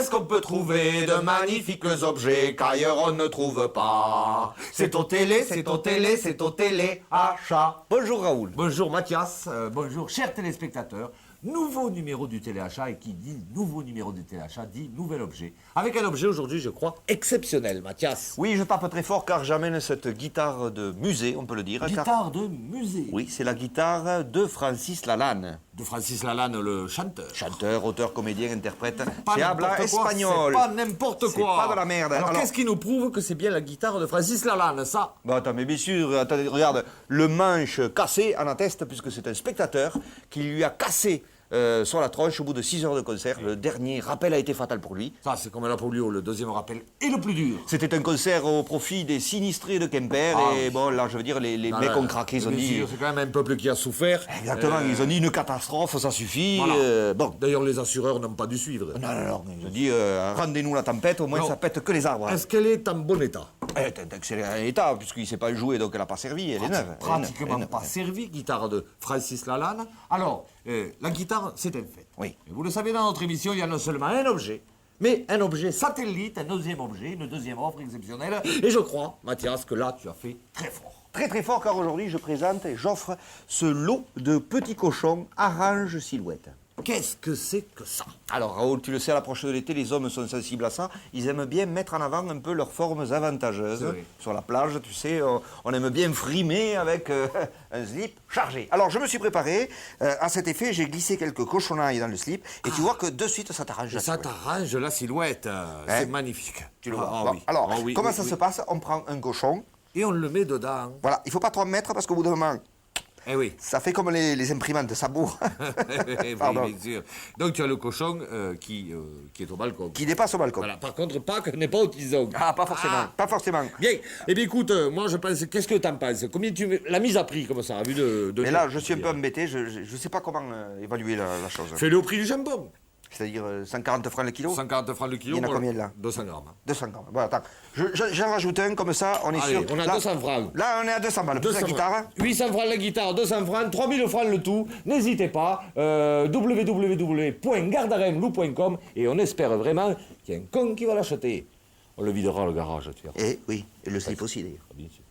est-ce qu'on peut trouver de magnifiques objets qu'ailleurs on ne trouve pas? C'est au télé, c'est au télé, c'est au téléachat. Bonjour Raoul. Bonjour Mathias, bonjour chers téléspectateurs. Nouveau numéro du téléachat, et qui dit nouveau numéro du téléachat dit nouvel objet. Avec un objet aujourd'hui, je crois, exceptionnel, Mathias. Oui, je tape très fort car j'amène cette guitare de musée, on peut le dire. Guitare de musée. Oui, c'est la guitare de Francis Lalanne. De Francis Lalanne, le chanteur. Chanteur, auteur, comédien, interprète. Pas C'est habla n'importe quoi, espagnol. C'est pas n'importe quoi. C'est pas de la merde. Alors qu'est-ce qui nous prouve que c'est bien la guitare de Francis Lalanne, ça? Bon, attends, mais bien sûr, attendez, regarde, le manche cassé en atteste puisque c'est un spectateur qui lui a cassé sur la tronche au bout de 6 heures de concert. Le dernier rappel a été fatal pour lui. Ça, c'est comme la polio, le deuxième rappel est le plus dur. C'était un concert au profit des sinistrés de Quimper. Et bon, là, je veux dire, les mecs ont craqué, ils ont dit... C'est quand même un peuple qui a souffert. Exactement, ils ont dit une catastrophe, ça suffit. Voilà. Bon. D'ailleurs, les assureurs n'ont pas dû suivre. Non, ils ont dit, rendez-nous la tempête, au moins Non. ça pète que les arbres. Est-ce qu'elle est en bon état? Elle est en excellent état, puisqu'il ne s'est pas joué, donc elle n'a pas servi, elle est neuve. Pratiquement pas servi, guitare de Francis Lalanne. Alors, la guitare, c'est un fait. Oui. Et vous le savez, dans notre émission, il y a non seulement un objet, mais un objet satellite, un deuxième objet, une deuxième offre exceptionnelle. Et je crois, Mathias, que là, tu as fait très fort. Très très fort, car aujourd'hui je présente et j'offre ce lot de petits cochons Arrange Silhouette. Qu'est-ce que c'est que ça? Alors Raoul, tu le sais, à l'approche de l'été, les hommes sont sensibles à ça. Ils aiment bien mettre en avant un peu leurs formes avantageuses. vrai. Sur la plage, tu sais, on aime bien frimer avec un slip chargé. Alors je me suis préparé. À cet effet, j'ai glissé quelques cochonailles dans le slip. Et tu vois que de suite, ça t'arrange. Et ça t'arrange la silhouette. C'est magnifique. Tu le vois. Ah, Bon, oui. alors, Ah, oui, comment oui, ça oui. se passe? On prend un cochon. Et on le met dedans. Voilà, il ne faut pas trop en mettre parce qu'au bout d'un moment, Eh oui. ça fait comme les imprimantes, ça bourre. Oui, Pardon. bien sûr. Donc tu as le cochon qui est au balcon. Qui dépasse au balcon. Voilà. Par contre, Pâques n'est pas au tison. Ah, pas forcément, pas forcément. Bien. Eh bien, écoute, moi je pense. Qu'est-ce que t'en penses? Combien tu mets la mise à prix comme ça, à vue de. Mais là, je suis un peu embêté, je ne sais pas comment évaluer la chose. Fais-le au prix du jambon. C'est-à-dire 140 francs le kilo. 140 francs le kilo. Il y en a voilà. combien, là? 200 grammes. 200 grammes. Bon, attends, j'en rajoute un, comme ça, on est Allez, sûr. on a Là- 200 francs. Là, on est à 200 balles, plus 200 la guitare. 800 francs la guitare, 200 francs, 3000 francs le tout. N'hésitez pas, www.gardaremlou.com et on espère vraiment qu'il y a un con qui va l'acheter. On le videra le garage, tu vois. Et oui, et le slip aussi, d'ailleurs. Bien sûr.